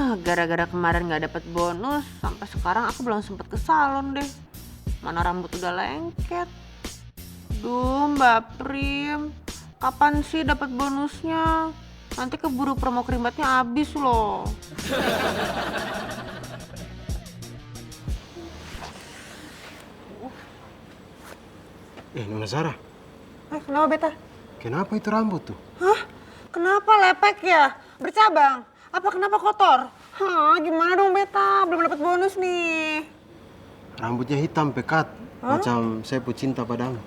Gara-gara kemarin nggak dapet bonus, sampai sekarang aku belum sempet ke salon deh. Mana rambut udah lengket. Duh, Mbak Prim, kapan sih dapat bonusnya? Nanti keburu promo krimbatnya habis loh. Nona Sarah, Kenapa Beta? kenapa itu rambut tuh? Hah? Kenapa lepek ya? Bercabang? Apa kenapa kotor? Hah, gimana dong Beta? Belum dapat bonus nih. Rambutnya hitam pekat, macam saya cinta padamu.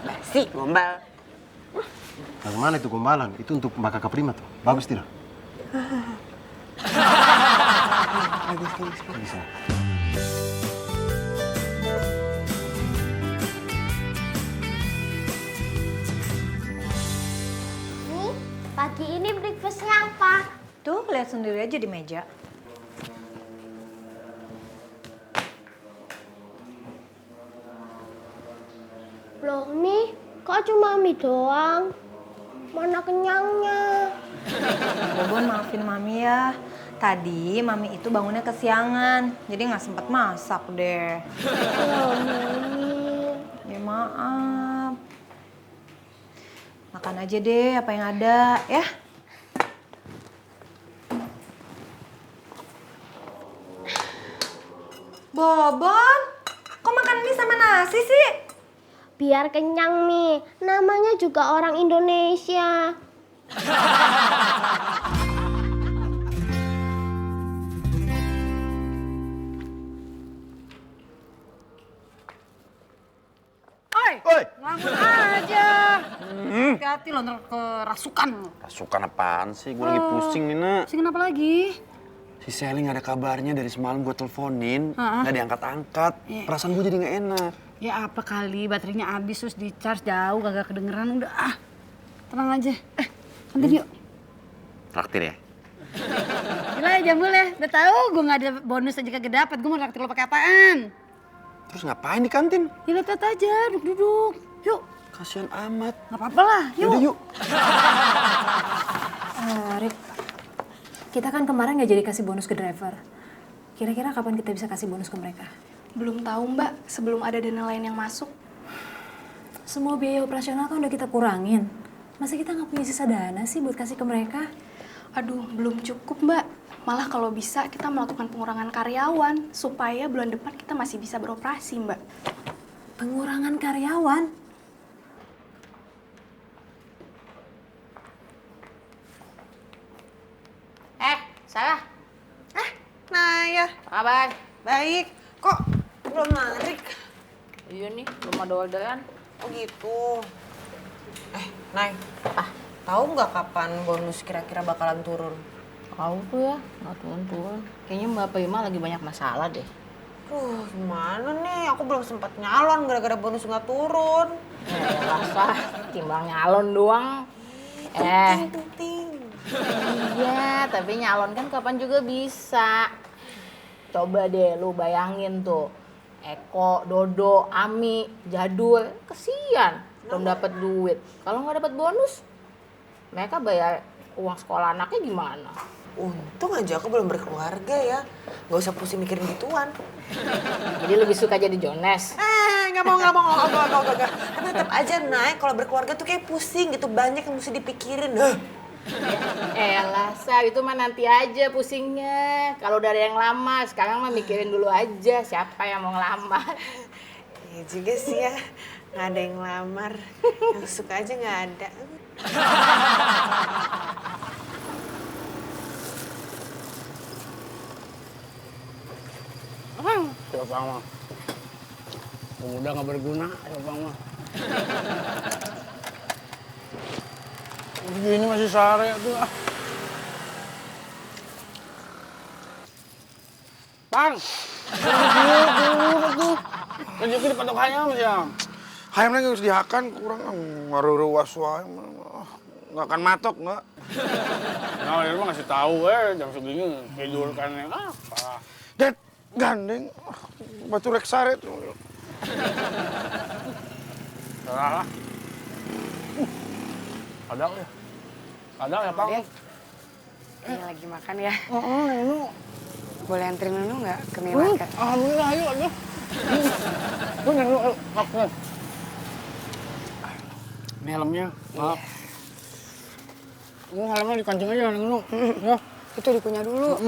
Basi, gombal. Bagaimana itu gombalan? Itu untuk Mbak Kakak Prima tuh. Bagus tidak? Bagus. Bisa. Nih, pagi ini breakfastnya apa? Tuh, lihat sendiri aja di meja. Loh nih, kok cuma mie doang? Mana kenyangnya? Bobon maafin Mami ya. Tadi Mami itu bangunnya kesiangan, jadi nggak sempet masak deh. Oh, Mami. Ya maaf. Makan aja deh apa yang ada ya. Bobon, kok makan mie sama nasi sih? Biar kenyang nih, namanya juga orang Indonesia. Oi! Ngelamun aja. Hati-hati lo ntar kerasukan. Rasukan apaan sih? Gue lagi pusing nih, Nak. Pusing kenapa lagi? Si Sally nggak ada kabarnya dari semalam gue teleponin, nggak diangkat-angkat. Perasaan gue jadi nggak enak. Ya apa kali baterainya habis terus di charge jauh kagak kedengeran udah tenang aja. Kantin yuk. Traktir ya? Gila ya Jambul ya, udah tahu gue nggak ada bonus aja kagak dapet, gue mau traktir lo pakai apaan? Terus ngapain di kantin? Ya lihat aja, duduk-duduk. Yuk, Kasian amat. nggak apa-apa lah, yuk. Yaudah yuk. Rik, kita kan kemarin nggak jadi kasih bonus ke driver. Kira-kira kapan kita bisa kasih bonus ke mereka? Belum tahu Mbak, sebelum ada dana lain yang masuk. Semua biaya operasional kan udah kita kurangin. Masa kita nggak punya sisa dana sih buat kasih ke mereka? Aduh, belum cukup Mbak. Malah kalau bisa kita melakukan pengurangan karyawan supaya bulan depan kita masih bisa beroperasi Mbak. Pengurangan karyawan? Salah. Naya. Apa kabar? Baik. Kok belum narik? Iya nih, belum ada orderan. Oh gitu. Nay. Tahu nggak kapan bonus kira-kira bakalan turun? Tahu tuh ya, nggak turun-turun. Kayaknya Mbak Prima lagi banyak masalah deh. Gimana nih? Aku belum sempat nyalon gara-gara bonus nggak turun. Rasa timbang nyalon doang. Penting. Iya, tapi nyalon kan kapan juga bisa. Coba deh lu bayangin tuh. Eko, Dodo, Ami, Jadul, kesian belum dapat duit. Kalau nggak dapat bonus, mereka bayar uang sekolah anaknya gimana? Untung aja aku belum berkeluarga ya. Nggak usah pusing mikirin gituan. Jadi lebih suka jadi Jones. Nggak mau. Tapi tetap aja naik kalau berkeluarga tuh kayak pusing gitu. Banyak yang mesti dipikirin. Elah, Sar, itu mah nanti aja pusingnya. Kalau udah ada yang lama, sekarang mah mikirin dulu aja siapa yang mau ngelamar. Iya juga sih ya. Nggak ada yang lamar. Yang suka aja nggak ada. Siapa mah? Pemuda nggak berguna, siapa mah? Begini masih sare tuh. Bang, dulu tuh. Rezeki dipatok ayam ya. Ayam lagi harus dihakan kurang ngaruh-ruas wae. Nggak akan matok nggak. Nah, dia mah ngasih tahu jam segini tidur kan apa. Det gandeng batu rek sare tuh. Salah. Ada ya? Ada ya, Bang? Ini lagi makan ya. Nenu. Boleh anterin Nunu nggak ke minimarket? Alhamdulillah, ayo. Nenu, makan. Ini helmnya, maaf. Ini helmnya dikancing aja, Nenu. Ya. Itu dikunyah dulu.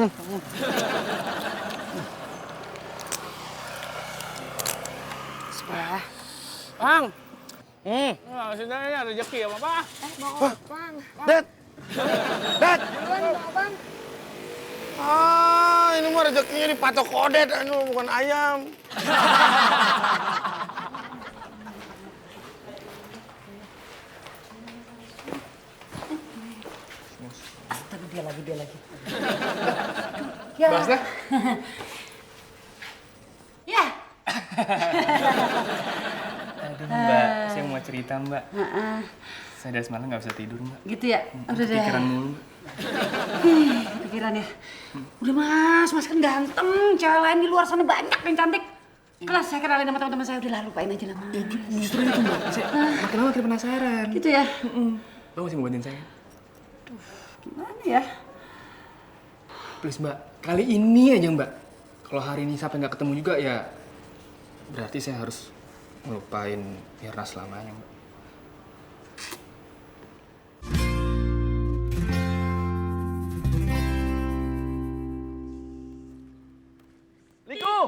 Bismillah. Bang. Nah, sini ada rezeki ya, Bapak. Bang. Dad! Dad! Bang. Ah, ini mah rezekinya dipatok kodet, bukan ayam. Tapi dia lagi. Basta? Ya. Aduh Mbak, saya mau cerita Mbak. Saya dari semalam nggak bisa tidur Mbak. Gitu ya? Udah deh. Pikiran mulu. Pikiran ya. Udah mas kan ganteng. Cewek lain di luar sana banyak yang cantik. Kelas saya kenalin sama teman-teman saya, udah lah lupain aja lah mas. Justru itu Mbak, saya makin lama makin penasaran. Gitu ya? Lo masih mau bantuin saya? Gimana ya? Please Mbak, kali ini aja Mbak. Kalau hari ini sampai nggak ketemu juga ya berarti saya harus ngelupain Mirna selamanya Mbak. Liku!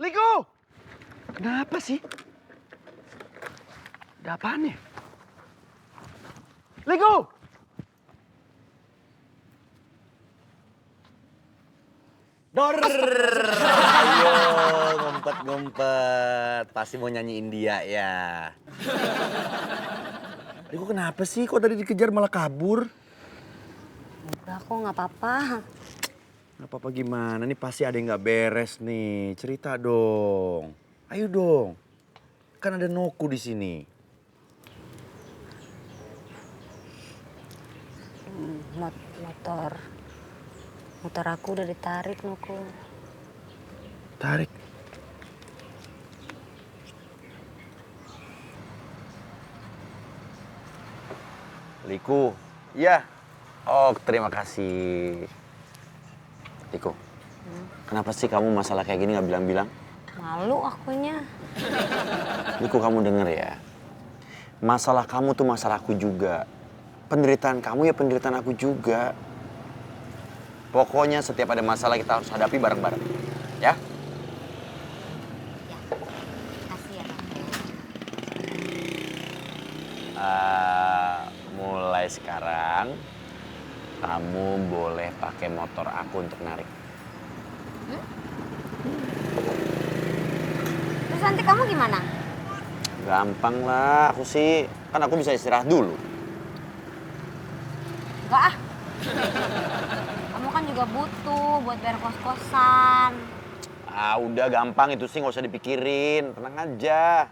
Liku! Kenapa sih? Ada apaan ya? Liku! Dor! Ayo, ngumpet-ngumpet. Pasti mau nyanyi India ya. Liku kenapa sih? Kok tadi dikejar malah kabur? Enggak kok, nggak apa-apa. Gak apa-apa gimana? Nih pasti ada yang gak beres nih. Cerita dong. Ayo dong. Kan ada Noku di sini. Motor aku udah ditarik, Nuku. Tarik. Liku. Iya. Oh, terima kasih. Liku. Kenapa sih kamu masalah kayak gini gak bilang-bilang? Malu akunya. Liku, kamu denger ya. Masalah kamu tuh masalahku juga. Penderitaan kamu ya penderitaan aku juga. Pokoknya setiap ada masalah kita harus hadapi bareng-bareng. Ya? Kasih ya. Mulai sekarang, kamu boleh pakai motor aku untuk narik. Terus nanti kamu gimana? Gampang lah, aku sih. Kan aku bisa istirahat dulu. Enggak ah. Kamu kan juga butuh buat bayar kos-kosan. Ah, udah gampang itu sih, nggak usah dipikirin. Tenang aja.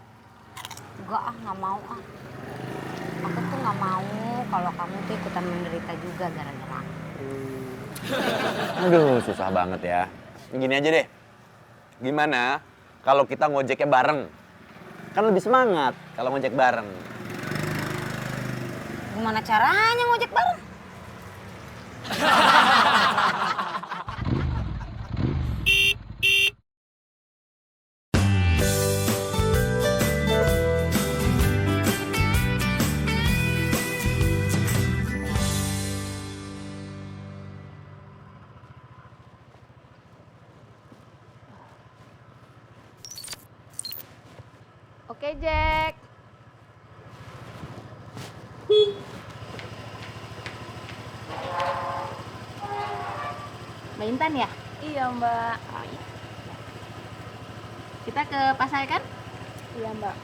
Enggak ah, nggak mau ah. Aku tuh nggak mau kalau kamu tuh ikutan menderita juga gara-gara aku. Aduh, susah banget ya. Gini aja deh. Gimana kalau kita ngojeknya bareng? Kan lebih semangat kalau ngojek bareng. Gimana caranya ngojek bareng? Oke, Jack. Mbak Intan ya? Iya, Mbak. Oh iya. Kita ke pasar kan? Iya, Mbak.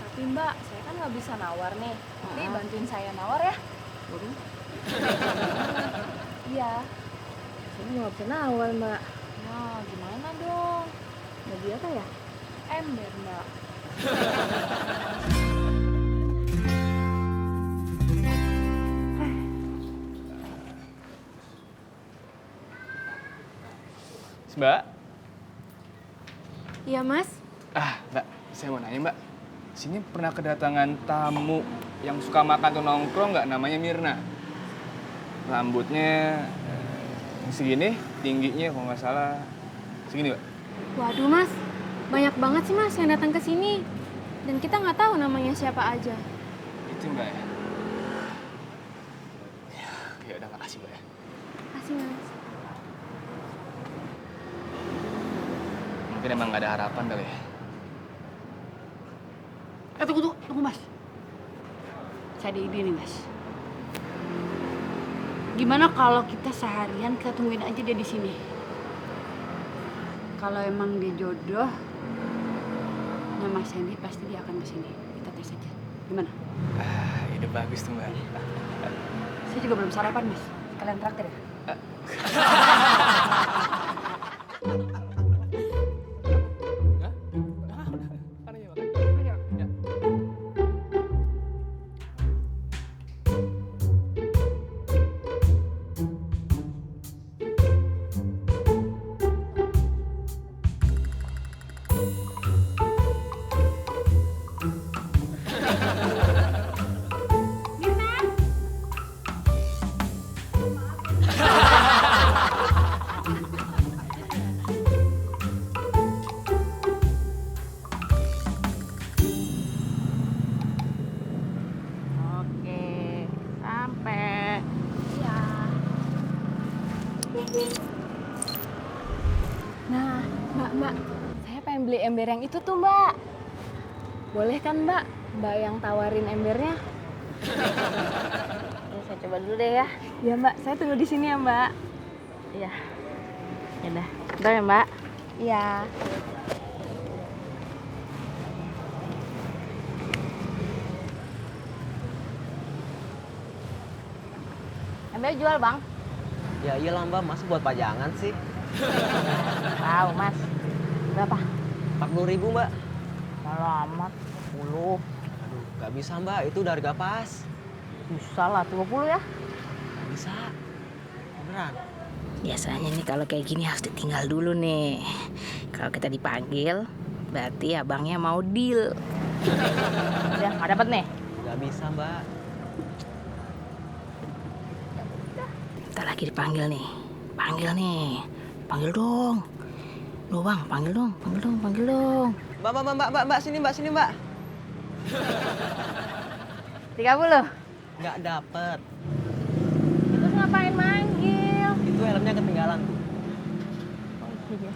Tapi Mbak, saya kan nggak bisa nawar nih. Nanti bantuin saya nawar ya. Iya. Saya nggak bisa nawar, Mbak. Nah, gimana dong? Bagi apa ya? Ember, Mbak. Mbak? Iya, Mas. Mbak, saya mau nanya Mbak. sini pernah kedatangan tamu yang suka makan atau nongkrong nggak, namanya Mirna. Rambutnya segini, tingginya kalau nggak salah segini, Mbak. Waduh Mas, banyak banget sih Mas yang datang ke sini. Dan kita nggak tahu namanya siapa aja. Itu Mbak ya? Ya udah, makasih Mbak ya. Makasih Mas. Mungkin emang nggak ada harapan kali ya. Tunggu Mas. Saya ada ide nih Mas. Gimana kalau kita seharian kita tungguin aja dia di sini? Kalau emang dia jodoh, Mas Hendy pasti dia akan kesini. Kita tes aja. Gimana? Ide bagus tuh Mbak. Saya juga belum sarapan Mas. Kalian traktir ya? Nah, Mbak, saya pengen beli ember yang itu tuh, Mbak. Boleh kan, Mbak? Mbak yang tawarin embernya? Ya, saya coba dulu deh ya. Ya, Mbak. Saya tunggu di sini ya, Mbak. Iya. Ya udah. Bentar ya, Mbak. Iya. Ember jual, Bang? Ya iyalah Mbak, masa buat pajangan sih? Tahu, Mas. Berapa? 40.000 Mbak. Alamat, 10. Aduh, gak bisa Mbak, itu udah harga pas. Bisa lah, 20 ya? Gak bisa. Beneran. Biasanya nih kalau kayak gini harus ditinggal dulu nih. Kalau kita dipanggil, berarti abangnya mau deal. Udah, nggak dapet nih? Gak bisa Mbak. Ntar lagi dipanggil nih. Panggil nih. Panggil dong. Loh Bang, panggil dong. Mbak, sini Mbak. 30? Gak dapet. Terus ngapain manggil? Itu helmnya ketinggalan tuh. Oh iya.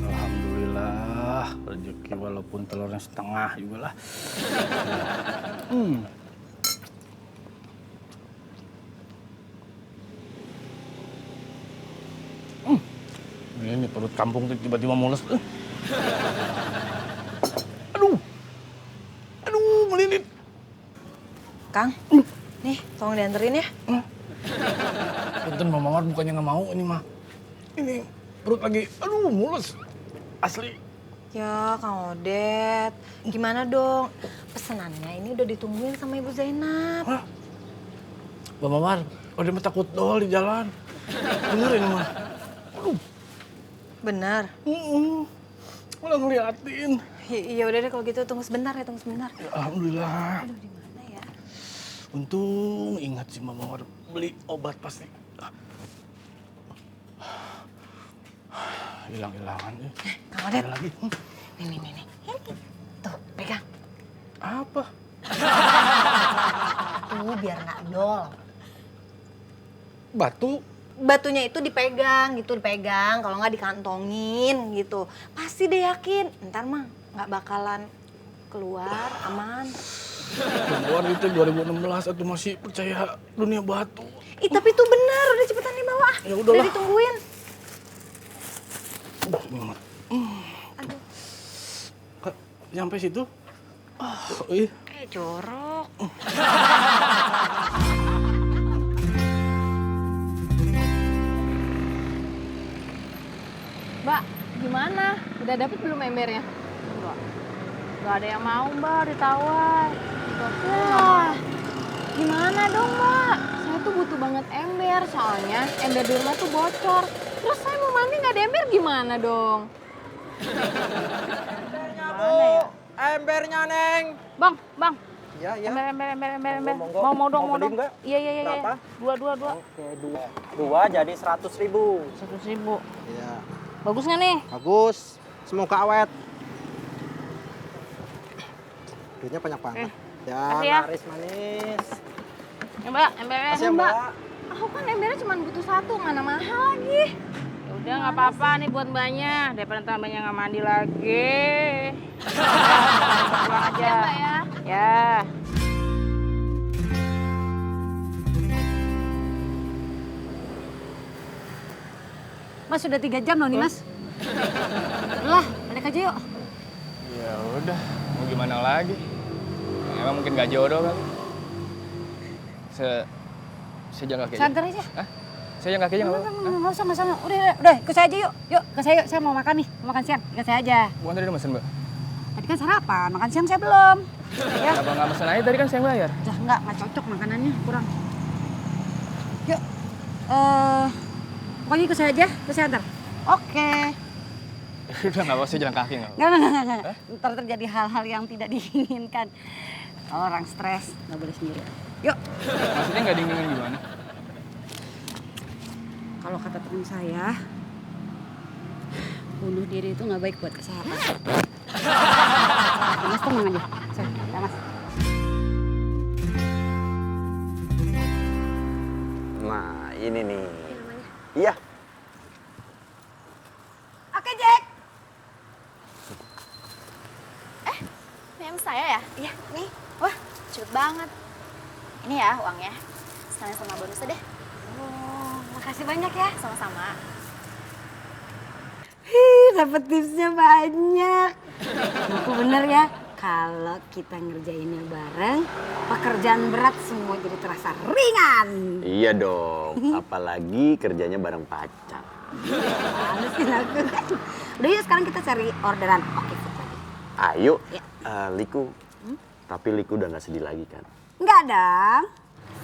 Alhamdulillah, rezeki walaupun telurnya setengah juga lah. Ini perut kampung tuh tiba-tiba mules. Aduh, melilit. Kang, nih tolong dianterin ya. Punten Mama Mawar bukannya nggak mau ini mah. Ini perut lagi, aduh mules. Asli. Ya Kang Odet, gimana dong? Pesenannya ini udah ditungguin sama Ibu Zainab. Hah? Mama Mawar, udah mah takut dool di jalan. Bener ini mah. Aduh. Benar. Udah ngeliatin. Ya udah deh kalau gitu tunggu sebentar. Alhamdulillah. Aduh, di mana ya? Untung ingat si Mama Mawar beli obat pasti. Hilang-hilangan ya. Kang Odet. Ada lagi. Nih. Ini. Tuh, pegang. Apa? Tuh, biar nggak dol. Batu? Batunya itu dipegang. Kalau nggak dikantongin gitu. Pasti deh yakin. Ntar mah nggak bakalan keluar, aman. Keluar itu 2016 atau masih percaya dunia batu. Ih, tapi itu benar. Udah cepetan di bawah. Ya udahlah. Udah ditungguin. Muhammad. Aduh. Kak, nyampe situ? Ih. Jorok. Mbak, gimana? Udah dapet belum embernya? Gak ada yang mau, Mbak, ditawar. Wah, gimana dong, Mbak? Saya tuh butuh banget ember, soalnya ember di rumah tuh bocor. Terus saya mau mandi nggak ada ember gimana dong? Embernya, Neng. Bang. Ya, ya. Ember. Monggo. Mau dong. nggak? Iya. Berapa? Dua. Oke, dua jadi 100.000. 100.000. Iya. Bagus nggak nih? Bagus. Semoga awet. Duitnya banyak banget. Ya, Kasih ya. laris manis. Ya, Mbak, embernya. Kasih ya, Mbak. Aku kan embernya cuma butuh 1, mana mahal lagi. Ya udah nggak apa-apa nih buat Mbaknya, daripada ntar Mbaknya nggak mandi lagi. Pulang aja. Ya, Mbak ya. Ya. Mas sudah 3 jam loh nih Mas. Lah, balik aja yuk. Ya udah, mau gimana lagi? Emang mungkin gak jodoh kali. Saya jalan kaki aja. Santai aja. Hah? Saya jalan kaki aja nggak apa-apa? Nggak usah, sama. Udah, ikut saya aja yuk. Yuk, ke saya yuk. Saya mau makan nih, mau makan siang. Ikut saya aja. Bukan tadi udah mesen, Mbak? Tadi kan sarapan, makan siang saya belum. Ya. Kenapa nggak mesen aja? Tadi kan saya yang bayar. Dah nggak cocok makanannya, kurang. Yuk, pokoknya ikut saya aja, ke saya antar. Oke. Udah nggak usah jalan kaki nggak? Nggak. Ntar terjadi hal-hal yang tidak diinginkan. Orang stres, nggak boleh sendiri. Yuk. Maksudnya nggak diinginin gimana? Kalau kata teman saya, bunuh diri itu nggak baik buat kesehatan. Mas tenang aja, ya Mas. Nah, ini nih. Iya. Oke, Jack. PM saya ya? Iya, nih. Wah, cepet banget. Ini ya uangnya. Sekalian sama bonusnya deh. Oh, makasih banyak ya. Sama-sama. Dapat tipsnya banyak. Itu bener ya. Kalau kita ngerjainnya bareng, pekerjaan berat semua jadi terasa ringan. Iya dong, apalagi kerjanya bareng pacar. Mana sih aku? Udah yuk sekarang kita cari orderan. Oke, food lagi. Ayo, Ya. Liku. Tapi Liku udah nggak sedih lagi kan? Enggak dong.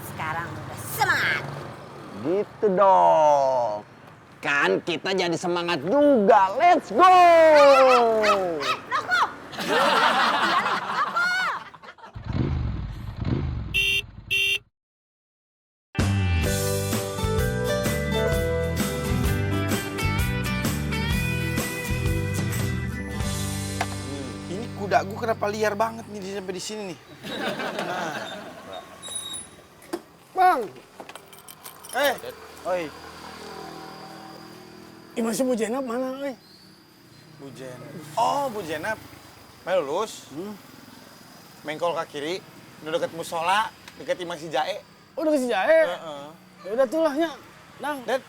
Sekarang udah semangat. Gitu dong. Kan kita jadi semangat juga. Let's go! Ini kuda gue kenapa liar banget nih sampai di sini nih. Nah. Bang, Oi. masih Bu Jenab mana, Bu Jenab. Oh, Bu Jenab. Main lulus. Mengkol ke kiri, udah deket musola, deket Imam Si Jae. Oh, udah kasih jahe? Heeh. Ya udah tuh lah, nya. Dang. Dad,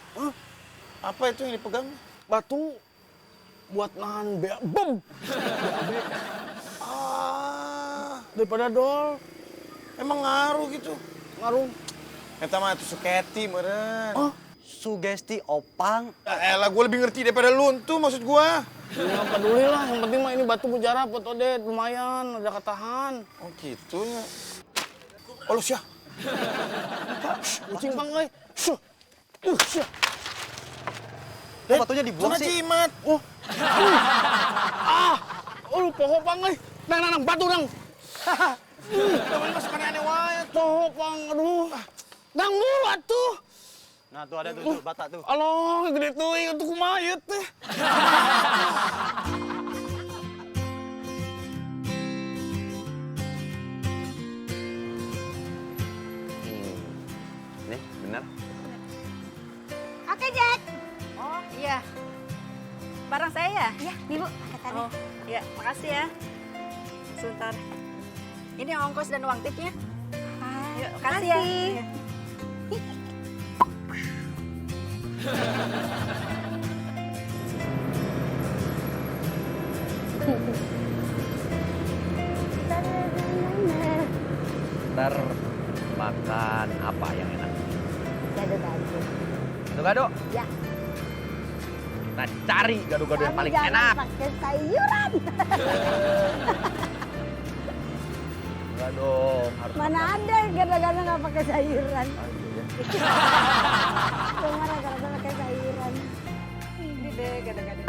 apa itu yang dipegang? Batu buat nahan BA. Bom! BAB. Daripada dol. Emang ngaruh gitu? Ngaruh. Eta mah itu suketi meureun. Oh, Sugesti opang. Elah, gue lebih ngerti daripada lu tuh maksud gua. nggak peduli lah, yang penting mah ini batu mujarab buat Odet, lumayan, ada ketahan. Oh gitu ya. Oh lu syah. Kucing bang, syah. Batunya dibuang Sana sih. jimat. Oh, lu poho bang, nang, batu nang. Temen masukan aneh wae. Poho bang, aduh. Nang mulu atuh. Nah tuh ada tuh bata tuh. Aloh, gede tuh, untuk kumayet teh. Nih, bener. Oke, Jack. Oh, iya. Barang saya ya? Iya, nih Bu, angkatannya. Oh, iya, makasih ya. Sebentar. Ini ongkos dan uang tipnya. Yuk, makasih ya. Ntar makan apa yang enak? Gado-gado. Gado-gado? Ya. Kita cari gado-gado yang paling Jangan enak. pakai sayuran. Enggak dong, harus Mana ada gado-gado nggak pakai sayuran. makan. Cuma rata-rata pakai sayuran. gede, gede-gede.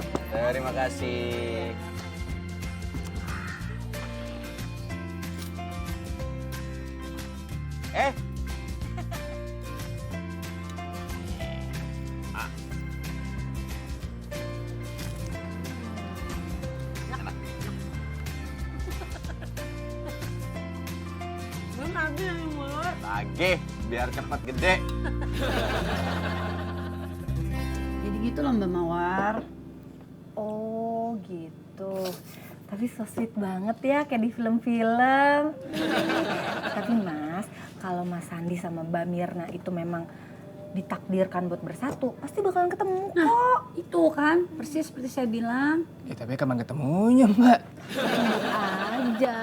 Terima kasih. Belum habis di mulut. Lagi, biar cepat gede. Jadi gitu loh Mbak Mawar. Oh gitu. Tapi so sweet banget ya kayak di film-film. Tapi Mas, kalau Mas Sandi sama Mbak Mirna itu memang ditakdirkan buat bersatu, pasti bakalan ketemu kok. Itu kan, persis seperti saya bilang. Ya tapi kapan ketemunya, Mbak? Tunggu aja.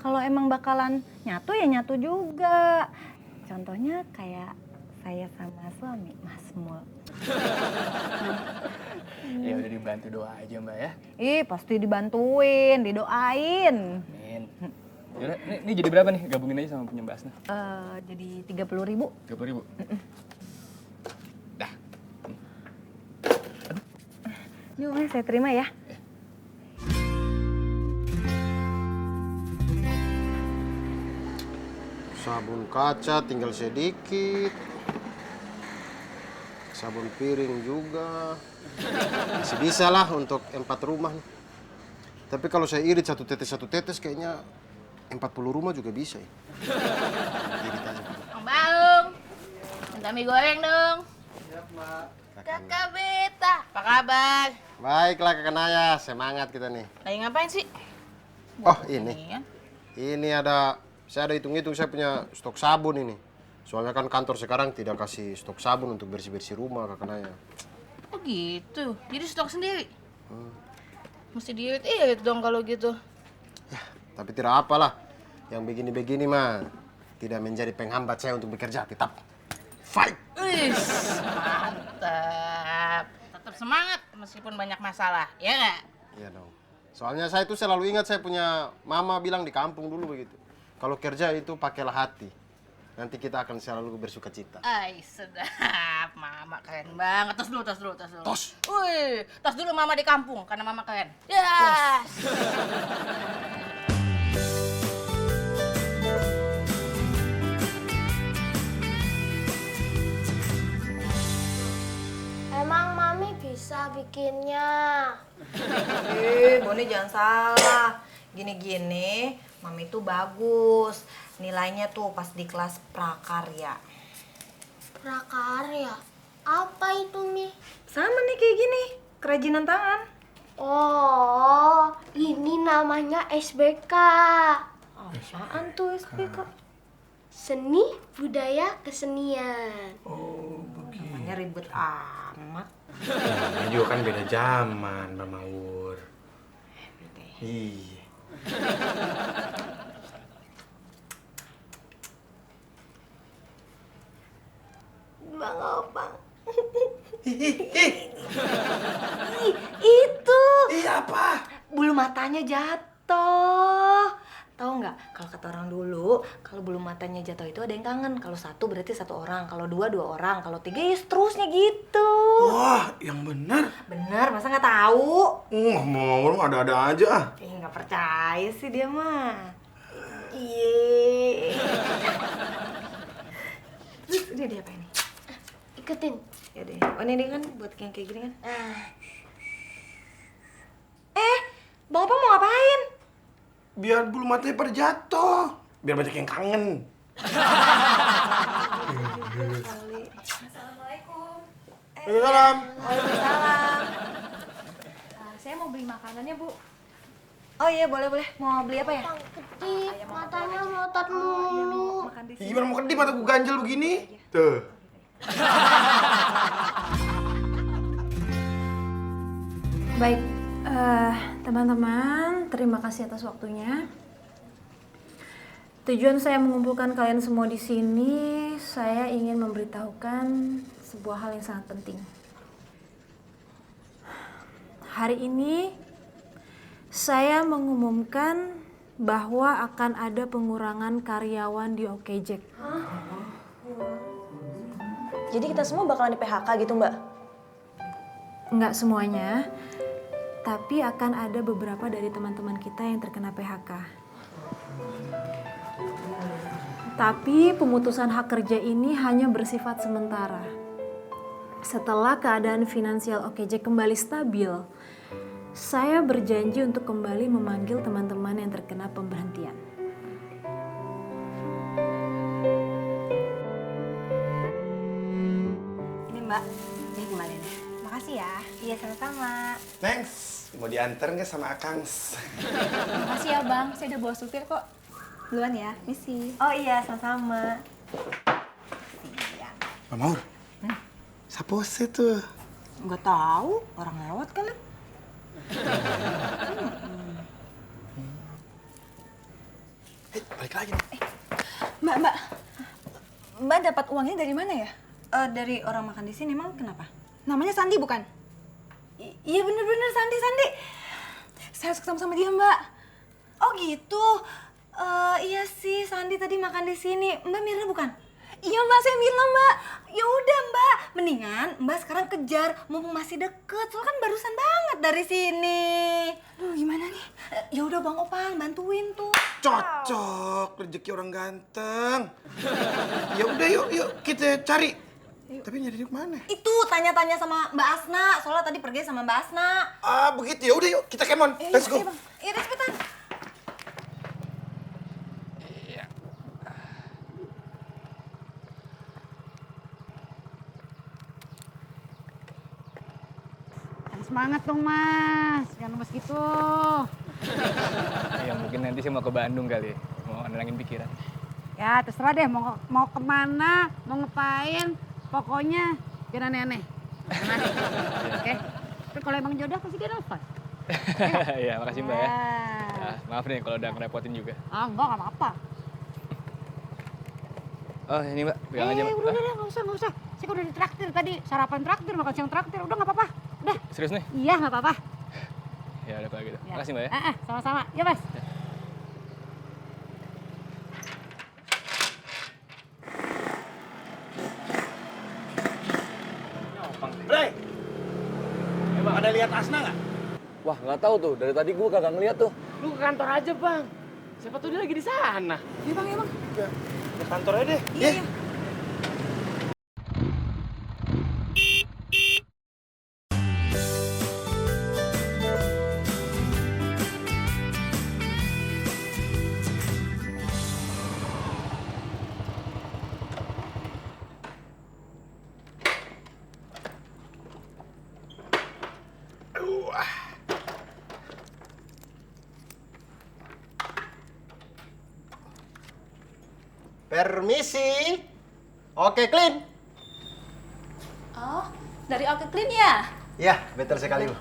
Kalau emang bakalan nyatu ya nyatu juga. Contohnya kayak saya sama suami, Mas Mul. Ya udah dibantu doa aja, Mbak ya. Ih, pasti dibantuin, didoain. Amin. Yaudah, ini jadi berapa nih? Gabungin aja sama punya Mbak Asna. Jadi 30.000. 30.000. Dah. Ini uangnya saya terima ya. Sabun kaca tinggal sedikit. Sabun piring juga. Masih bisa lah untuk 4 rumah. Tapi kalau saya irit satu tetes kayaknya 40 rumah juga bisa ya. Irit aja. Bang Baung, minta mie goreng dong. Siap, Mbak. Kakak Beta, apa kabar? Baiklah Kakak Naya, semangat kita nih. Lagi ngapain sih? Oh ini. Ini saya ada hitung-hitung saya punya stok sabun ini. Soalnya kan kantor sekarang tidak kasih stok sabun untuk bersih-bersih rumah Kakak Naya. Oh gitu, jadi stok sendiri? Mesti diirit-irit dong kalau gitu. Tapi tidak apalah. Yang begini-begini mah tidak menjadi penghambat saya untuk bekerja. Tetap fight. Wih, mantap. Tetap semangat meskipun banyak masalah, ya nggak? Iya dong. Soalnya saya itu selalu ingat saya punya mama bilang di kampung dulu begitu. Kalau kerja itu pakailah hati. Nanti kita akan selalu bersuka cita. Ay, sedap. Mama keren banget. Tas dulu. Tos. Wih, tas dulu mama di kampung karena mama keren. Yes. Emang Mami bisa bikinnya? Boni jangan salah. Gini-gini, Mami tuh bagus. Nilainya tuh pas di kelas prakarya. Prakarya? Apa itu, Mi? Sama nih kayak gini, kerajinan tangan. Oh, ini namanya SBK. Apaan tuh SBK? Seni Budaya Kesenian. Namanya ribet amat. Ini juga kan beda zaman, Mbak Mawur. Iya. Bang Opang. Itu. Iya apa? Bulu matanya jatuh. Tahu nggak? Kalau kata orang dulu, kalau bulu matanya jatuh itu ada yang kangen. Kalau satu berarti satu orang, kalau dua orang, kalau tiga ya seterusnya gitu. Wah, yang benar. Bener, masa nggak tahu? Wah, Mawur ada-ada aja ah. Nggak percaya sih dia mah. Iya. Terus ini dia apa ini? Ikutin. Ya deh. Oh ini kan buat yang kayak gini kan? Bang Opang mau ngapain? Biar bulu matanya pada jatuh. Biar banyak yang kangen. Assalamualaikum. Waalaikumsalam. Waalaikumsalam. Saya mau beli makanannya, Bu. Oh iya boleh. Mau beli apa ya? Kedip, matanya melotot mulu. Gimana mau kedip atau gue ganjel begini? Tuh. Baik, teman-teman, terima kasih atas waktunya. Tujuan saya mengumpulkan kalian semua di sini, saya ingin memberitahukan sebuah hal yang sangat penting. Hari ini, saya mengumumkan bahwa akan ada pengurangan karyawan di Okejek. Jadi kita semua bakalan di PHK gitu, Mbak? Nggak semuanya, tapi akan ada beberapa dari teman-teman kita yang terkena PHK. Tapi pemutusan hak kerja ini hanya bersifat sementara. Setelah keadaan finansial OKJ kembali stabil, saya berjanji untuk kembali memanggil teman-teman yang terkena pemberhentian. Ini Mbak, ini kembalian. Makasih ya. Iya, sama-sama. Thanks. Mau diantar nggak sama Akangs? Makasih ya Bang, saya udah bawa supir kok. Duluan ya, misi. Oh iya, sama-sama. Mbak Maur, siapa sih tuh? Nggak tahu, orang lewat kali. Balik lagi nih. Mbak dapat uangnya dari mana ya? Dari orang makan di sini, emang kenapa? Namanya Sandi bukan? Iya bener-bener Sandi. Saya harus ketemu sama dia Mbak. Oh gitu. Iya sih, Sandi tadi makan di sini. Mbak Mirna bukan? Iya Mbak, saya Mirna Mbak. Ya udah Mbak, mendingan Mbak sekarang kejar, mumpung masih deket. Soalnya kan barusan banget dari sini. Aduh, gimana nih? Ya udah Bang Opang, bantuin tuh. Cocok, rezeki orang ganteng. Ya udah yuk kita cari. Tapi nyari di mana? Itu tanya-tanya sama Mbak Asna, soalnya tadi pergi sama Mbak Asna. Ah begitu ya udah yuk kita kemon. Let's go. Iya, cepetan. Semangat dong Mas, jangan lemes gitu. Ya mungkin nanti saya mau ke Bandung kali, mau nenangin pikiran. Ya terserah deh mau kemana, mau ngapain, pokoknya jangan aneh-aneh. Oke, tapi kalau emang jodoh pasti dia nelfon. Ya makasih Mbak ya. Maaf nih kalau udah ngerepotin juga. Ah enggak apa-apa. Oh ini Mbak, pegang aja Mbak. Udah, nggak usah. Saya udah ditraktir tadi, sarapan traktir, makan siang traktir, udah nggak apa-apa. Udah. Serius nih? Iya nggak apa-apa. Ya udah kalau gitu. Ya. Makasih Mbak ya. Sama-sama. Ya Mas. Bre, emang ada lihat Asna nggak? Wah nggak tahu tuh, dari tadi gua kagak ngeliat tuh. Lu ke kantor aja Bang. Siapa tuh dia lagi di sana. Iya Bang, iya Bang. Ke kantor aja deh. Iya. Permisi. Oke, clean. Oh, dari Oke Clean ya? Iya, betul sekali, Bu.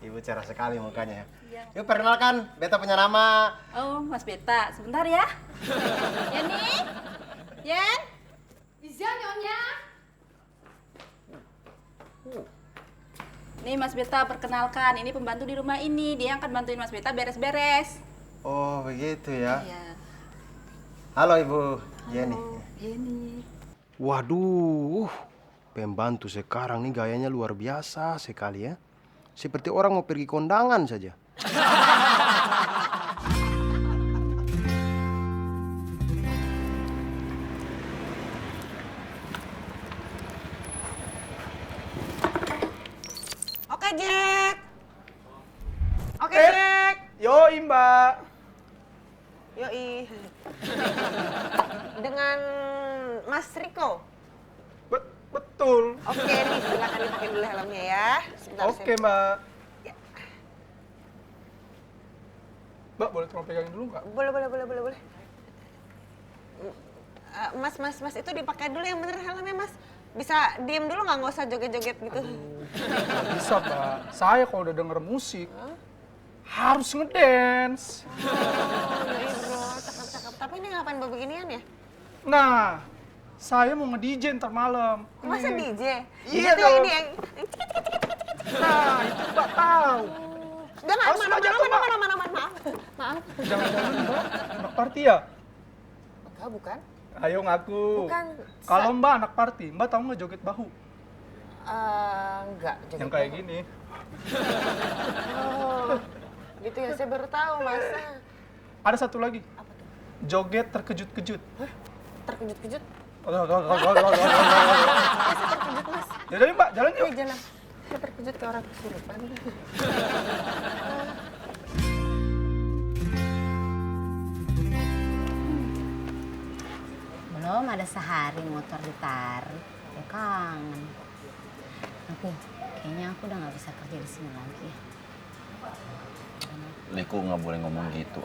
Ibu cerah sekali mukanya ya. Yuk perkenalkan, Beta punya nama. Oh, Mas Beta. Sebentar ya. Yani? Yan? Bisa nyonya? Nih Mas Beta, perkenalkan. Ini pembantu di rumah ini. Dia akan bantuin Mas Beta beres-beres. Oh, begitu ya. Iya. Halo, Ibu Jenny. Yeni. Waduh, pembantu sekarang nih gayanya luar biasa sekali ya. Seperti orang mau pergi kondangan saja. Oke, Jack. Oke, Jack. Yoi Mbak. Yoi. Dengan Mas Riko. Betul. Oke, nih silakan dipakai dulu helmnya ya. Sebentar, Oke Mbak. Mbak boleh tolong pegangin dulu nggak? Boleh. Mas, itu dipakai dulu yang bener helmnya, Mas. Bisa diem dulu nggak usah joget-joget gitu. Nggak bisa Mbak. Saya kalau udah denger musik harus ngedance. Iya bro, cakep. Tapi ini ngapain bawa beginian ya? Nah, saya mau nge-DJ ntar malam. Masa Ini. DJ? Iya Itu dong. yang ini yang... Nah, itu Mbak tahu. Udah nggak, Awas, Mbak, jatuh, Mbak. maaf. Jangan-jangan Mbak anak party ya? Enggak, bukan. Ayo ngaku. Bukan. Kalau Mbak anak party, Mbak tahu nggak joget bahu? Enggak. Yang kayak gini. Oh, gitu ya, saya baru tahu masa. Ada satu lagi. Joget terkejut-kejut. Terkejut-kejut? Saya terkejut, Mas. Yaudah yuk, Mbak, jalan yuk. Jalan. Saya terkejut ke orang kesurupan. Belum ada sehari motor ditarik, ya kangen. Tapi kayaknya aku udah nggak bisa kerja di sini lagi. Liku nggak boleh ngomong gitu,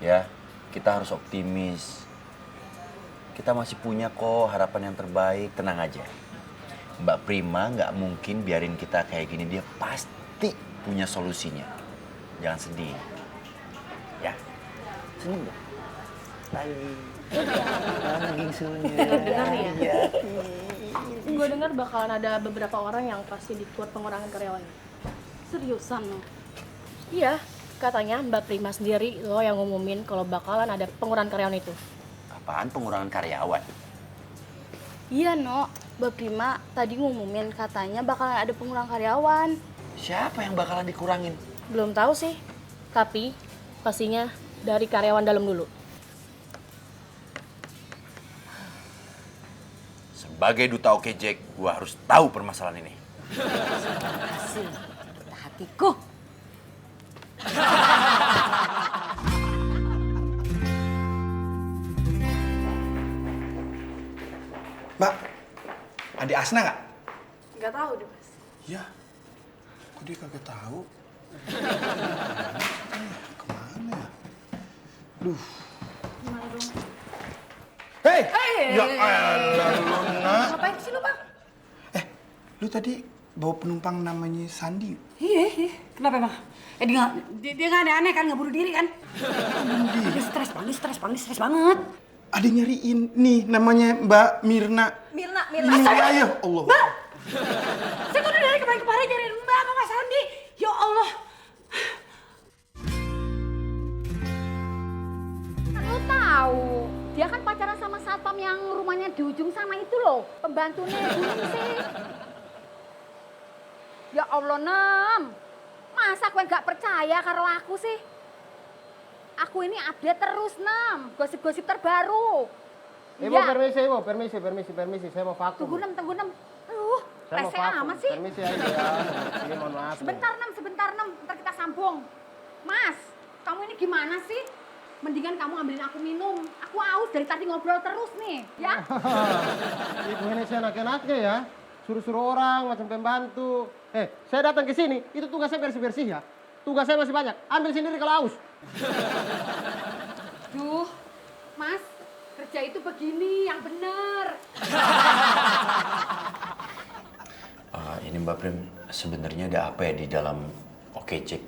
ya, kita harus optimis. Kita masih punya kok harapan yang terbaik, tenang aja. Mbak Prima nggak mungkin biarin kita kayak gini, dia pasti punya solusinya. Jangan sedih. Ya, senyum dong. Dengar nih ya. Gue dengar bakalan ada beberapa orang yang pasti dikuat pengurangan karyawan. Seriusan lo? Iya, katanya Mbak Prima sendiri lo yang ngumumin kalau bakalan ada pengurangan karyawan itu. Apaan pengurangan karyawan? Iya, No. Mbak Prima tadi ngumumin katanya bakalan ada pengurangan karyawan. Siapa yang bakalan dikurangin? Belum tahu sih, tapi pastinya dari karyawan dalam dulu. Sebagai duta Oke Jack, gua harus tahu permasalahan ini. Hasil hatiku. Mbak, adik Asna nggak? Nggak tahu deh, Mas. Ya, kok dia kagak tahu? Kemana ya? Duh. Gimana dong? Hei! Ya elah lu, Nak. Ngapain sih lu, Bang? Lu tadi bawa penumpang namanya Sandi. Iya. Kenapa emang? Dia nggak aneh-aneh kan, nggak bunuh diri kan? Dia stres banget. Ada nyariin nih namanya Mbak Mirna. Mirna. Ayo, Allah. Mbak! Saya udah dari kemarin nyariin Mbak sama Mas Sandi. Ya Allah. Lu tahu, dia kan pacaran sama satpam yang rumahnya di ujung sana itu loh, pembantunya sih. Ya Allah, Nem. Masa kowe nggak percaya karo aku sih? Aku ini update terus, Nem. Gosip-gosip terbaru. Ibu, permisi. Saya mau vakum. Tunggu, Nem. Saya mau Rese vakum. amat sih. Permisi aja ya. Ini mohon maaf. Sebentar, Nem. Ntar kita sambung. Mas, kamu ini gimana sih? Mendingan kamu ambilin aku minum. Aku haus dari tadi ngobrol terus nih, ya? Ibu ini seenak-enaknya ya. Suruh-suruh orang macam pembantu. Saya datang ke sini, itu tugas saya bersih-bersih ya. Tugas saya masih banyak. Ambil sendiri kalau haus. Duh, Mas, kerja itu begini yang bener. Ini Mbak Prim, sebenarnya ada apa ya di dalam Oke Jack?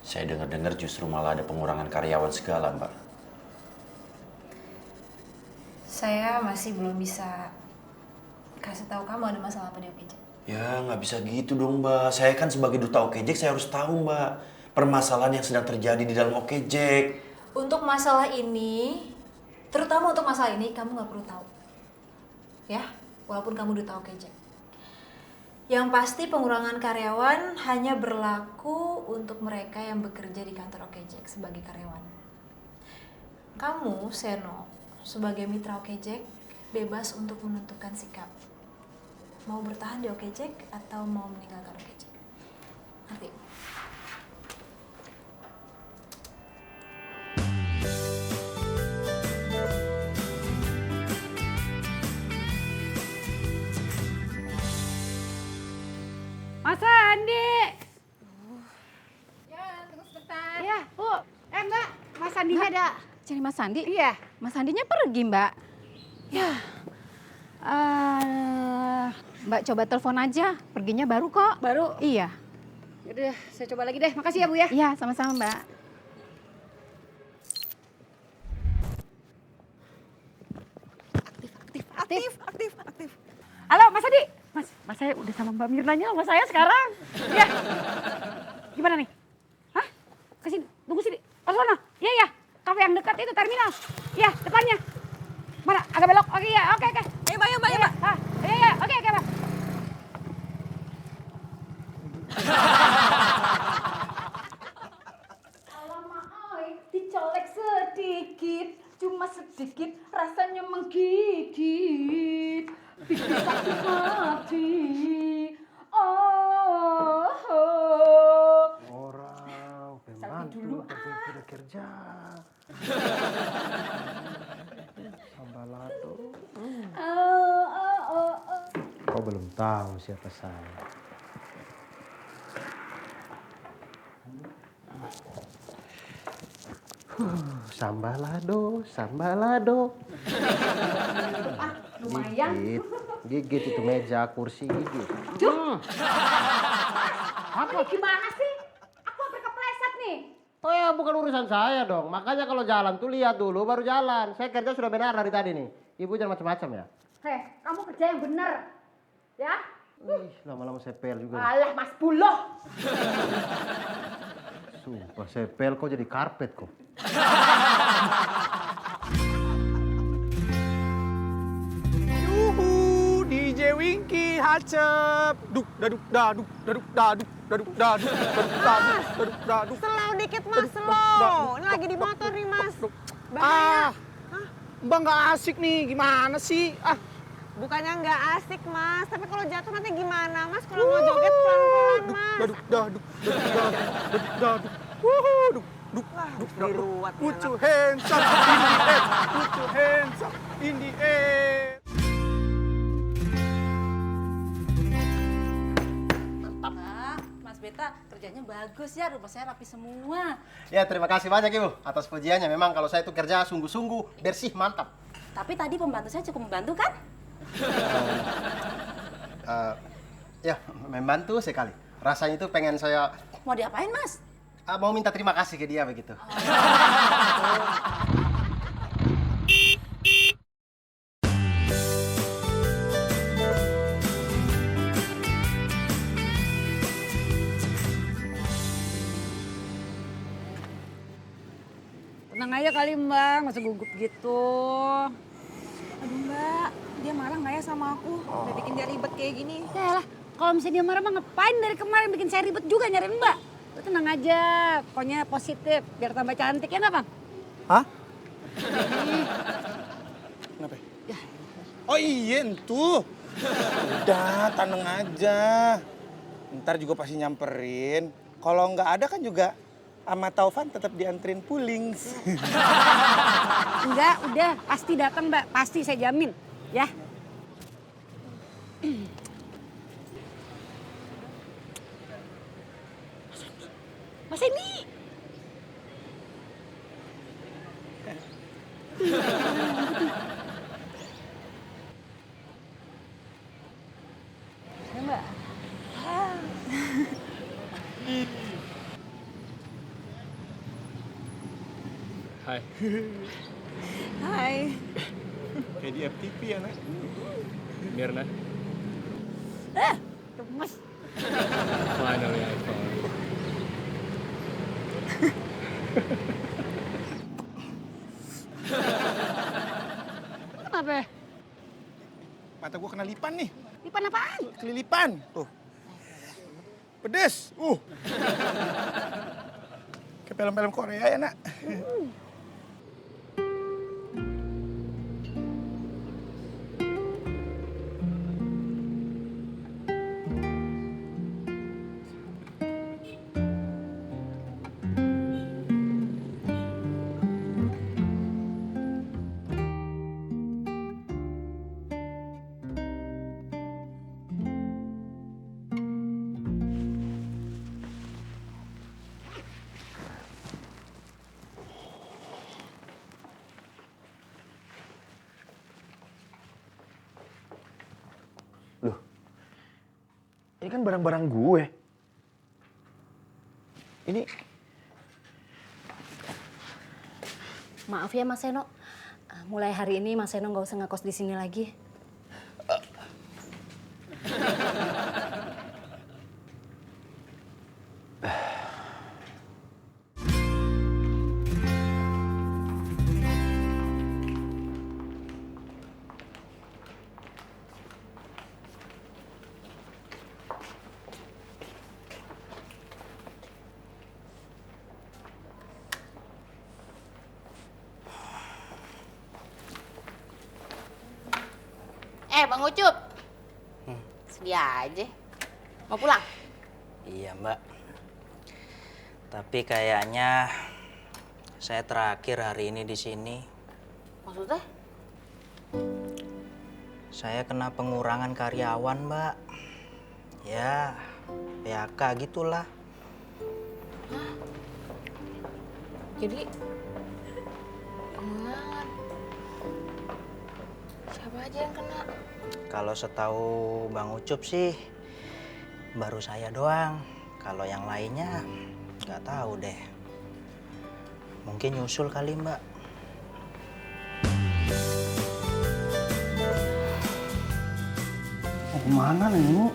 Saya dengar-dengar justru malah ada pengurangan karyawan segala, Mbak. Saya masih belum bisa kasih tahu kamu ada masalah apa di Oke Jack. Ya, nggak bisa gitu dong, Mbak. Saya kan sebagai duta Oke Jack, saya harus tahu, Mbak, permasalahan yang sedang terjadi di dalam Oke Jack. Untuk masalah ini, terutama untuk masalah ini, kamu nggak perlu tahu. Ya, walaupun kamu duta Oke Jack. Yang pasti pengurangan karyawan hanya berlaku untuk mereka yang bekerja di kantor Oke Jack sebagai karyawan. Kamu, Seno, sebagai mitra Oke Jack, bebas untuk menentukan sikap. Mau bertahan di Oke Jack atau mau meninggalkan Oke Jack. Ngerti? Mas Sandi. Ya, tunggu sebentar. Iya, Bu. Mbak, Mas Sandinya ada. Cari Mas Sandi? Iya. Mas Sandinya pergi, Mbak. Ya. Mbak coba telepon aja. Perginya baru kok. Baru? Iya. Yaudah, saya coba lagi deh. Makasih ya, Bu ya. Iya, sama-sama, Mbak. Aktif. Halo, Mas Adi. Mas saya udah sama Mbak Mirnanya sama saya sekarang. Iya. Gimana nih? Hah? Kesini, tunggu sini. Ke sana. Iya. Kafe yang dekat itu terminal. Iya, depannya. Mana? Agak belok. Oke, ya. Oke. Ayo, Mbak. Iya. Oke, Mbak. gigit-gigit rasanya menggigit bikin sakit hati. Oh, Orang dulu, pembantu kerja. Sambalado. Kau belum tahu siapa saya. Sambalado, sambalado. Lumayan. Gigit itu meja, kursi gigit. Apa ini gimana sih? Aku hampir kepleset nih. Oh ya, bukan urusan saya dong. Makanya kalau jalan tuh lihat dulu baru jalan. Saya kerja sudah benar dari tadi nih. Ibu jangan macam-macam ya. Heh, kamu kerja yang bener. Ya? Ih, lama-lama sepel juga. Alah, Mas Buloh. Sumpah, sepel kok jadi karpet kok. Yuhu, DJ Winky, hacep. Duk, daduk, daduk, daduk, daduk, daduk, daduk, daduk, daduk, daduk, daduk. Slow dikit mas, slow. Ini lagi di motor nih mas. Bahaya. Mbak nggak asik nih, gimana sih? Bukannya nggak asik mas, tapi kalau jatuh nanti gimana mas? Kalau mau joget pelan-pelan mas. Daduk, daduk, daduk, daduk, daduk, daduk. Wuhu, duk, duk, duk, diruat nih Put your hands up in the air. Put your hands up in the air. Mas Beta kerjanya bagus ya, rumah saya rapi semua. Ya, terima kasih banyak Ibu atas pujiannya. Memang kalau saya itu kerja sungguh-sungguh bersih, mantap. Tapi tadi pembantu saya cukup membantu kan? Ya, membantu sekali. Rasanya itu pengen saya Mau diapain mas? mau minta terima kasih ke dia begitu. Tenang aja kali Mbak, masa gugup gitu. Aduh Mbak, dia marah nggak ya sama aku? Udah bikin dia ribet kayak gini. Ya lah, kalau misalnya dia marah mah ngapain dari kemarin bikin saya ribet juga nyariin Mbak. Lu tenang aja, pokoknya positif, biar tambah cantik ya nggak Bang? Hah? Kenapa? Oh iya entuh. Udah, tenang aja. Ntar juga pasti nyamperin. Kalau nggak ada kan juga sama Taufan tetap dianterin puling. Enggak, udah pasti datang Mbak, pasti saya jamin, ya. Mas Edi. Mbak. Hai. Hai. Kayak di FTV ya, Nak? Mirna. Gemes. Finally I found you. Kenapa? Mata gua kena lipan nih. Lipan apaan? Kelilipan. Tuh. Pedes. Kayak film-film Korea ya, Nak? Ini kan barang-barang gue. Ini... Maaf ya Mas Seno, mulai hari ini Mas Seno nggak usah ngekos di sini lagi. Bang Ucup. Sedih aja. Mau pulang? Iya, Mbak. Tapi kayaknya saya terakhir hari ini di sini. Maksudnya? Saya kena pengurangan karyawan, Mbak. Ya, PHK gitulah. Jadi pengurangan. Siapa aja yang kena? Kalau setahu Bang Ucup sih baru saya doang. Kalau yang lainnya nggak tahu deh. Mungkin nyusul kali, Mbak. Mau kemana nih?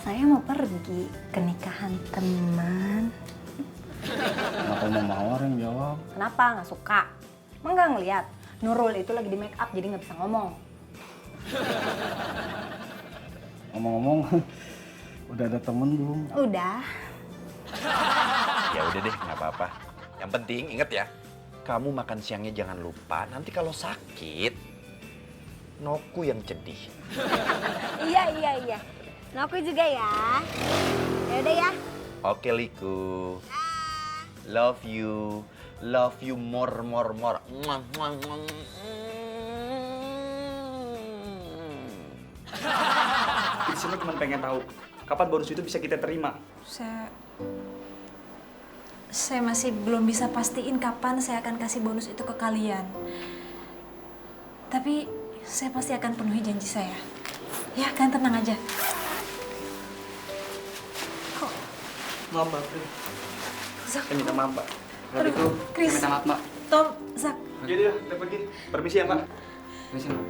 Saya mau pergi ke nikahan teman. Kenapa mau Mawar yang jawab? Kenapa? Nggak suka? Emang nggak ngeliat? Nurul itu lagi di make up jadi nggak bisa ngomong. Ngomong-ngomong, udah ada temen belum? Udah. Ya udah deh, nggak apa-apa. Yang penting inget ya, kamu makan siangnya jangan lupa. Nanti kalau sakit, Noku yang cedih. Iya. Aku juga ya. Ya udah ya. Oke Liku. Love you more. Muah. Di sini cuma pengen tahu kapan bonus itu bisa kita terima. Saya masih belum bisa pastiin kapan saya akan kasih bonus itu ke kalian. Tapi saya pasti akan penuhi janji saya. Ya, kalian tenang aja. Maaf, Mbak. Zak. Saya minta maaf, Mbak. Kalau Aduh, itu, Chris. saya minta maaf, Mbak. Tom, Zak. Jadi ya, kita pergi. Permisi ya, Mbak. Permisi, Mbak.